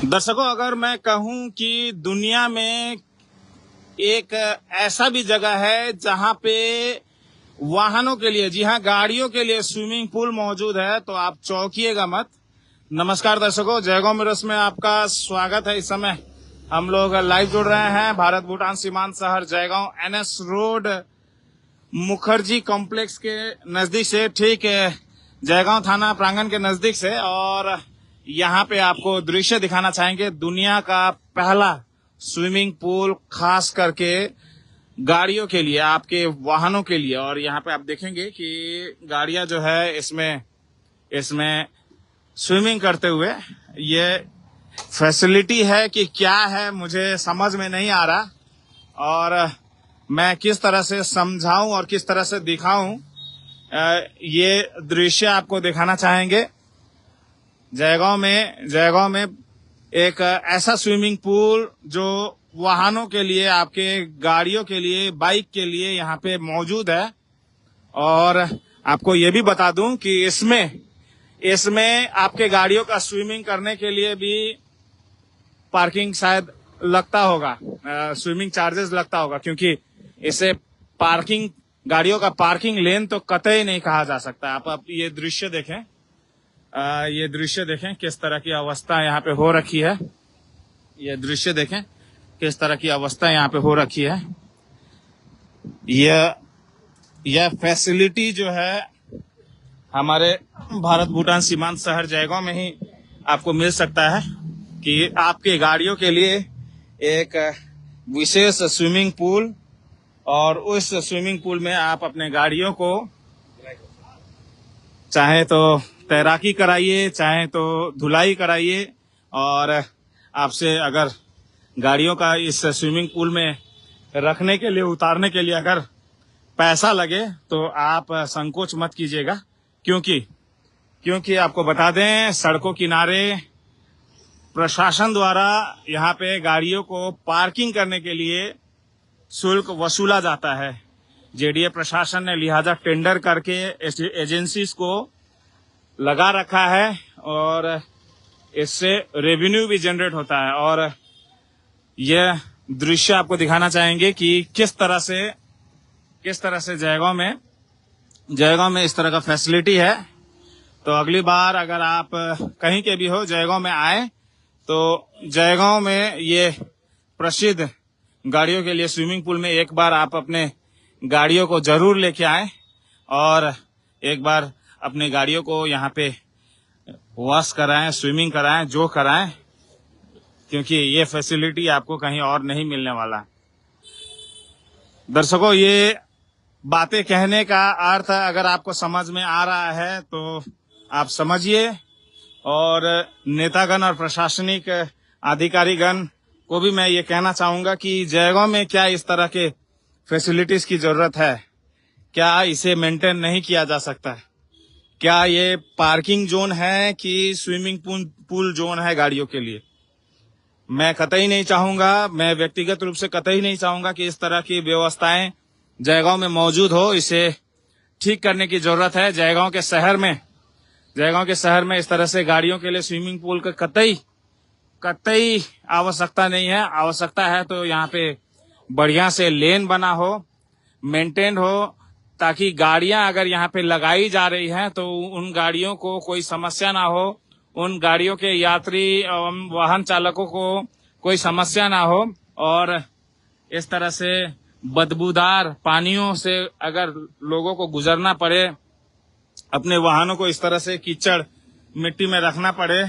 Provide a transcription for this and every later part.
दर्शकों, अगर मैं कहूं कि दुनिया में एक ऐसा भी जगह है जहां पे वाहनों के लिए, जी हाँ, गाड़ियों के लिए स्विमिंग पूल मौजूद है, तो आप चौंकिएगा मत। नमस्कार दर्शकों, जयगांव मिरस में आपका स्वागत है। इस समय हम लोग लाइव जुड़ रहे हैं भारत भूटान सीमांत शहर Jaigaon NS road Mukherjee complex के नजदीक से, ठीक जयगांव थाना प्रांगण के नजदीक से। और यहाँ पे आपको दृश्य दिखाना चाहेंगे दुनिया का पहला स्विमिंग पूल, खास करके गाड़ियों के लिए, आपके वाहनों के लिए। और यहाँ पे आप देखेंगे कि गाड़ियां जो है इसमें स्विमिंग करते हुए, ये फैसिलिटी है कि क्या है मुझे समझ में नहीं आ रहा, और मैं किस तरह से समझाऊं और किस तरह से दिखाऊं, ये दृश्य आपको दिखाना चाहेंगे। जयगांव में एक ऐसा स्विमिंग पूल जो वाहनों के लिए, आपके गाड़ियों के लिए, बाइक के लिए यहाँ पे मौजूद है। और आपको ये भी बता दूं कि इसमें आपके गाड़ियों का स्विमिंग करने के लिए भी पार्किंग शायद लगता होगा, स्विमिंग चार्जेस लगता होगा, क्योंकि इसे गाड़ियों का पार्किंग लेन तो कतई नहीं कहा जा सकता। आप ये दृश्य देखें, ये दृश्य देखें किस तरह की अवस्था यहाँ पे हो रखी है। ये दृश्य देखें किस तरह की अवस्था यहाँ पे हो रखी है। यह फैसिलिटी जो है हमारे भारत भूटान सीमांत शहर जयगांव में ही आपको मिल सकता है कि आपके गाड़ियों के लिए एक विशेष स्विमिंग पूल, और उस स्विमिंग पूल में आप अपने गाड़ियों को चाहे तो तैराकी कराइए, चाहे तो धुलाई कराइए। और आपसे अगर गाड़ियों का इस स्विमिंग पूल में रखने के लिए, उतारने के लिए अगर पैसा लगे तो आप संकोच मत कीजिएगा, क्योंकि आपको बता दें, सड़कों किनारे प्रशासन द्वारा यहाँ पे गाड़ियों को पार्किंग करने के लिए शुल्क वसूला जाता है। जेडीए प्रशासन ने लिहाजा टेंडर करके एजेंसीज को लगा रखा है, और इससे रेवेन्यू भी जनरेट होता है। और यह दृश्य आपको दिखाना चाहेंगे कि किस तरह से जयगांव में इस तरह का फैसिलिटी है। तो अगली बार अगर आप कहीं के भी हो, जयगांव में आए, तो जयगांव में ये प्रसिद्ध गाड़ियों के लिए स्विमिंग पूल में एक बार आप अपने गाड़ियों को जरूर लेके आए, और एक बार अपने गाड़ियों को यहाँ पे वॉश कराएं, स्विमिंग कराएं, जो कराएं, क्योंकि ये फैसिलिटी आपको कहीं और नहीं मिलने वाला। दर्शकों, ये बातें कहने का अर्थ अगर आपको समझ में आ रहा है तो आप समझिए, और नेतागण और प्रशासनिक अधिकारीगण को भी मैं ये कहना चाहूंगा कि जयगांव में क्या इस तरह के फैसिलिटीज की जरूरत है? क्या इसे मेंटेन नहीं किया जा सकता? क्या ये पार्किंग जोन है कि स्विमिंग पूल जोन है गाड़ियों के लिए? मैं कतई नहीं चाहूंगा, मैं व्यक्तिगत रूप से कतई नहीं चाहूंगा कि इस तरह की व्यवस्थाएं जयगांव में मौजूद हो। इसे ठीक करने की जरूरत है। जयगांव के शहर में इस तरह से गाड़ियों के लिए स्विमिंग पूल का कतई आवश्यकता नहीं है। आवश्यकता है तो यहाँ पे बढ़िया से लेन बना हो, मेंटेन हो, ताकि गाड़ियां अगर यहाँ पे लगाई जा रही हैं तो उन गाड़ियों को कोई समस्या ना हो, उन गाड़ियों के यात्री एवं वाहन चालकों को कोई समस्या ना हो। और इस तरह से बदबूदार पानियों से अगर लोगों को गुजरना पड़े, अपने वाहनों को इस तरह से कीचड़ मिट्टी में रखना पड़े,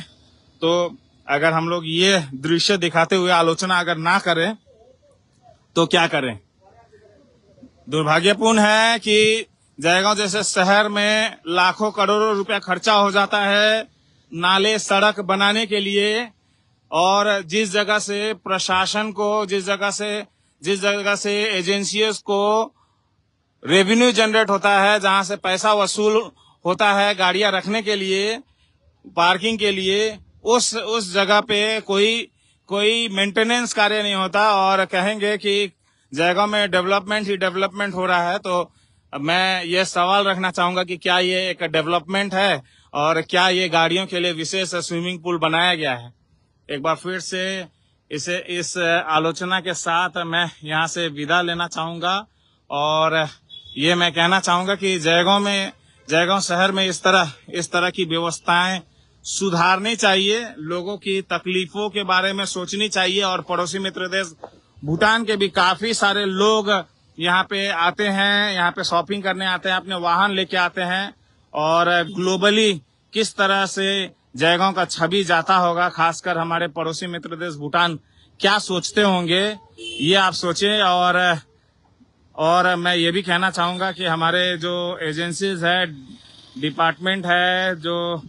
तो अगर हम लोग ये दृश्य दिखाते हुए आलोचना अगर ना करें तो क्या करें? दुर्भाग्यपूर्ण है कि जयगांव जैसे शहर में लाखों करोड़ों रुपया खर्चा हो जाता है नाले, सड़क बनाने के लिए, और जिस जगह से प्रशासन को, जिस जगह से एजेंसीज को रेवेन्यू जनरेट होता है, जहां से पैसा वसूल होता है गाड़ियां रखने के लिए, पार्किंग के लिए, उस जगह पे कोई मेंटेनेंस कार्य नहीं होता, और कहेंगे कि जयगांव में डेवलपमेंट हो रहा है। तो मैं ये सवाल रखना चाहूंगा कि क्या ये एक डेवलपमेंट है, और क्या ये गाड़ियों के लिए विशेष स्विमिंग पूल बनाया गया है? एक बार फिर से इस आलोचना के साथ मैं यहाँ से विदा लेना चाहूंगा और ये मैं कहना चाहूंगा कि जयगांव शहर में इस तरह की व्यवस्थाएं सुधारनी चाहिए, लोगों की तकलीफों के बारे में सोचनी चाहिए। और पड़ोसी मित्र देश भूटान के भी काफी सारे लोग यहाँ पे आते हैं, यहाँ पे शॉपिंग करने आते हैं, अपने वाहन लेके आते हैं और ग्लोबली किस तरह से जयगांव का छवि जाता होगा, खासकर हमारे पड़ोसी मित्र देश भूटान क्या सोचते होंगे, ये आप सोचें। और मैं ये भी कहना चाहूंगा कि हमारे जो एजेंसीज है, डिपार्टमेंट है, जो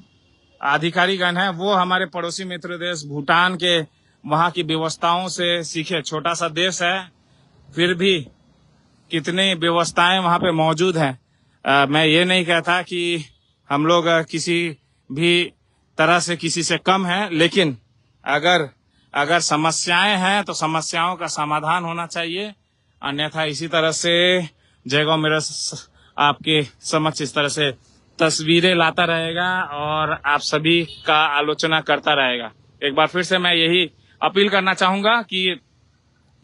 अधिकारीगण है, वो हमारे पड़ोसी मित्र देश भूटान के वहां की व्यवस्थाओं से सीखे। छोटा सा देश है, फिर भी कितनी व्यवस्थाएं वहां पे मौजूद हैं। मैं ये नहीं कहता कि हम लोग किसी भी तरह से किसी से कम हैं, लेकिन अगर समस्याएं हैं तो समस्याओं का समाधान होना चाहिए। अन्यथा इसी तरह से जयगांव मेरा आपके समक्ष इस तरह से तस्वीरें लाता रहेगा और आप सभी का आलोचना करता रहेगा। एक बार फिर से मैं यही अपील करना चाहूंगा कि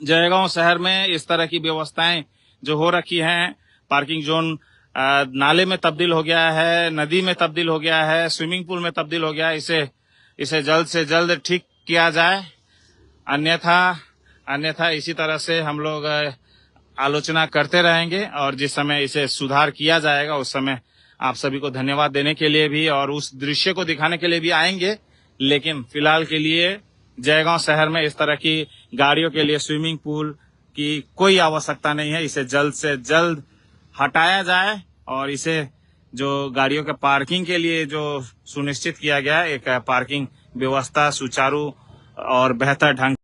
जयगांव शहर में इस तरह की व्यवस्थाएं जो हो रखी हैं, पार्किंग जोन नाले में तब्दील हो गया है, नदी में तब्दील हो गया है, स्विमिंग पूल में तब्दील हो गया है, इसे जल्द से जल्द ठीक किया जाए। अन्यथा इसी तरह से हम लोग आलोचना करते रहेंगे और जिस समय इसे सुधार किया जाएगा उस समय आप सभी को धन्यवाद देने के लिए भी और उस दृश्य को दिखाने के लिए भी आएंगे। लेकिन फिलहाल के लिए जयगांव शहर में इस तरह की गाड़ियों के लिए स्विमिंग पूल की कोई आवश्यकता नहीं है। इसे जल्द से जल्द हटाया जाए और इसे जो गाड़ियों के पार्किंग के लिए जो सुनिश्चित किया गया है, एक पार्किंग व्यवस्था सुचारू और बेहतर ढंग